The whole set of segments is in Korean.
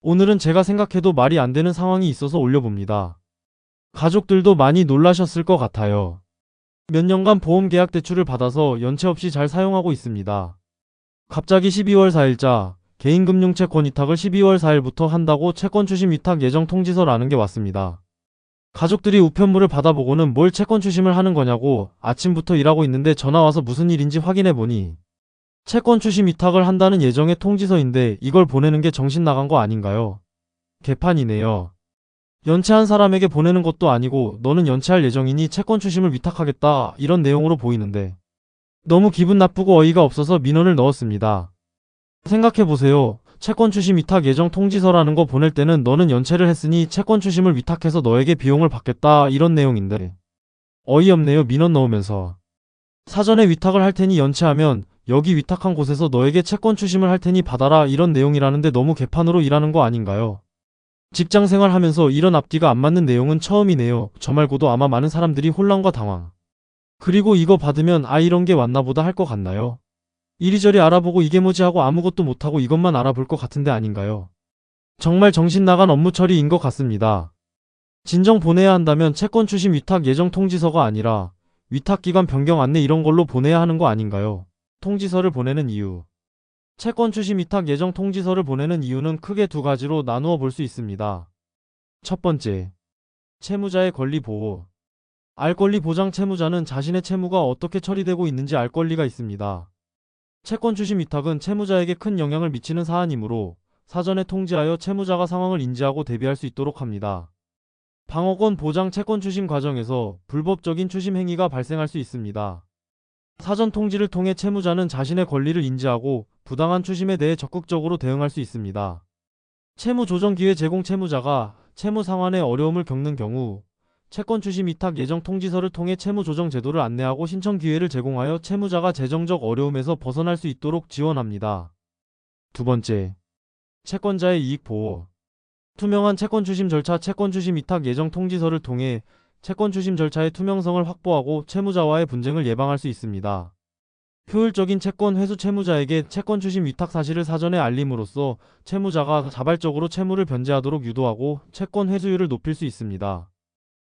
오늘은 제가 생각해도 말이 안 되는 상황이 있어서 올려봅니다. 가족들도 많이 놀라셨을 것 같아요. 몇 년간 보험 계약 대출을 받아서 연체 없이 잘 사용하고 있습니다. 갑자기 12월 4일자 개인금융 채권 위탁을 12월 4일부터 한다고 채권 추심 위탁 예정 통지서라는 게 왔습니다. 가족들이 우편물을 받아보고는 뭘 채권 추심을 하는 거냐고 아침부터 일하고 있는데 전화 와서 무슨 일인지 확인해보니 채권 추심 위탁을 한다는 예정의 통지서인데 이걸 보내는 게 정신 나간 거 아닌가요? 개판이네요. 연체한 사람에게 보내는 것도 아니고 너는 연체할 예정이니 채권 추심을 위탁하겠다 이런 내용으로 보이는데 너무 기분 나쁘고 어이가 없어서 민원을 넣었습니다. 생각해보세요. 채권 추심 위탁 예정 통지서라는 거 보낼 때는 너는 연체를 했으니 채권 추심을 위탁해서 너에게 비용을 받겠다 이런 내용인데 어이없네요. 민원 넣으면서 사전에 위탁을 할 테니 연체하면 여기 위탁한 곳에서 너에게 채권 추심을 할 테니 받아라 이런 내용이라는데 너무 개판으로 일하는 거 아닌가요? 직장생활 하면서 이런 앞뒤가 안 맞는 내용은 처음이네요. 저 말고도 아마 많은 사람들이 혼란과 당황. 그리고 이거 받으면 이런 게 왔나 보다 할 것 같나요? 이리저리 알아보고 이게 뭐지 하고 아무것도 못하고 이것만 알아볼 것 같은데 아닌가요? 정말 정신 나간 업무 처리인 것 같습니다. 진정 보내야 한다면 채권 추심 위탁 예정 통지서가 아니라 위탁기간 변경 안내 이런 걸로 보내야 하는 거 아닌가요? 통지서를 보내는 이유. 채권 추심 위탁 예정 통지서를 보내는 이유는 크게 두 가지로 나누어 볼 수 있습니다. 첫 번째, 채무자의 권리 보호. 알 권리 보장. 채무자는 자신의 채무가 어떻게 처리되고 있는지 알 권리가 있습니다. 채권 추심 위탁은 채무자에게 큰 영향을 미치는 사안이므로 사전에 통지하여 채무자가 상황을 인지하고 대비할 수 있도록 합니다. 방어권 보장. 채권 추심 과정에서 불법적인 추심 행위가 발생할 수 있습니다. 사전 통지를 통해 채무자는 자신의 권리를 인지하고 부당한 추심에 대해 적극적으로 대응할 수 있습니다. 채무 조정 기회 제공. 채무자가 채무 상환에 어려움을 겪는 경우 채권 추심 위탁 예정 통지서를 통해 채무 조정 제도를 안내하고 신청 기회를 제공하여 채무자가 재정적 어려움에서 벗어날 수 있도록 지원합니다. 두 번째, 채권자의 이익 보호. 투명한 채권 추심 절차. 채권 추심 위탁 예정 통지서를 통해 채권 추심 절차의 투명성을 확보하고 채무자와의 분쟁을 예방할 수 있습니다. 효율적인 채권 회수. 채무자에게 채권 추심 위탁 사실을 사전에 알림으로써 채무자가 자발적으로 채무를 변제하도록 유도하고 채권 회수율을 높일 수 있습니다.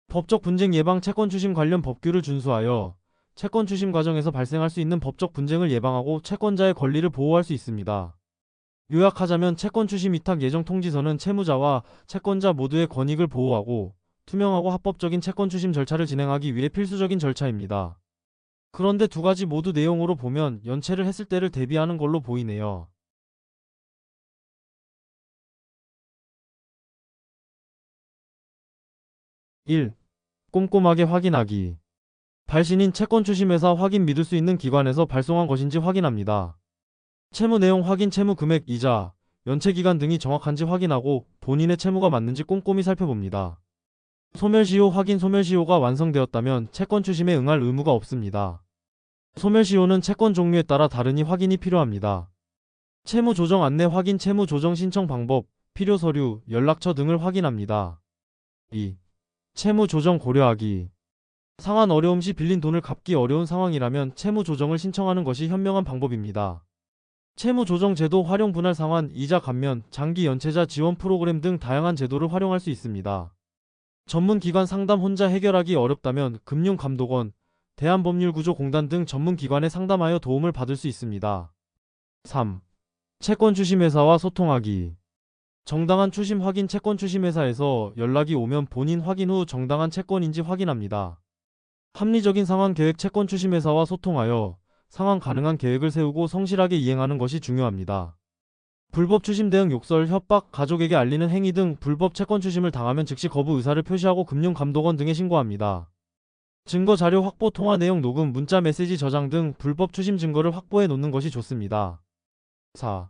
법적 분쟁 예방. 채권 추심 관련 법규를 준수하여 채권 추심 과정에서 발생할 수 있는 법적 분쟁을 예방하고 채권자의 권리를 보호할 수 있습니다. 요약하자면 채권 추심 위탁 예정 통지서는 채무자와 채권자 모두의 권익을 보호하고 투명하고 합법적인 채권 추심 절차를 진행하기 위해 필수적인 절차입니다. 그런데 두 가지 모두 내용으로 보면 연체를 했을 때를 대비하는 걸로 보이네요. 1. 꼼꼼하게 확인하기. 발신인 채권 추심회사 확인. 믿을 수 있는 기관에서 발송한 것인지 확인합니다. 채무 내용 확인. 채무 금액, 이자, 연체 기간 등이 정확한지 확인하고 본인의 채무가 맞는지 꼼꼼히 살펴봅니다. 소멸시효 확인. 소멸시효가 완성되었다면 채권 추심에 응할 의무가 없습니다. 소멸시효는 채권 종류에 따라 다르니 확인이 필요합니다. 채무 조정 안내 확인. 채무 조정 신청 방법, 필요 서류, 연락처 등을 확인합니다. 2. 채무 조정 고려하기. 상환 어려움 시 빌린 돈을 갚기 어려운 상황이라면 채무 조정을 신청하는 것이 현명한 방법입니다. 채무 조정 제도 활용. 분할 상환, 이자 감면, 장기 연체자 지원 프로그램 등 다양한 제도를 활용할 수 있습니다. 전문기관 상담. 혼자 해결하기 어렵다면 금융감독원, 대한법률구조공단 등 전문기관에 상담하여 도움을 받을 수 있습니다. 3. 채권 추심회사와 소통하기. 정당한 추심 확인. 채권 추심회사에서 연락이 오면 본인 확인 후 정당한 채권인지 확인합니다. 합리적인 상환 계획. 채권 추심회사와 소통하여 상환 가능한 계획을 세우고 성실하게 이행하는 것이 중요합니다. 불법 추심 대응. 욕설, 협박, 가족에게 알리는 행위 등 불법 채권 추심을 당하면 즉시 거부 의사를 표시하고 금융감독원 등에 신고합니다. 증거 자료 확보. 통화 내용 녹음, 문자 메시지 저장 등 불법 추심 증거를 확보해 놓는 것이 좋습니다. 4.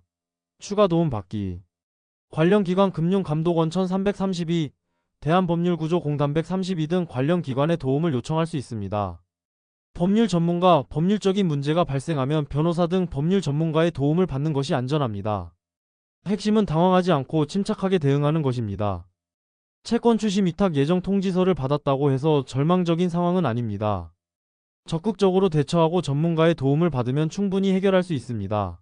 추가 도움 받기. 관련 기관. 금융감독원 1332, 대한법률구조공단 132 등 관련 기관의 도움을 요청할 수 있습니다. 법률 전문가. 법률적인 문제가 발생하면 변호사 등 법률 전문가의 도움을 받는 것이 안전합니다. 핵심은 당황하지 않고 침착하게 대응하는 것입니다. 채권 추심 위탁 예정 통지서를 받았다고 해서 절망적인 상황은 아닙니다. 적극적으로 대처하고 전문가의 도움을 받으면 충분히 해결할 수 있습니다.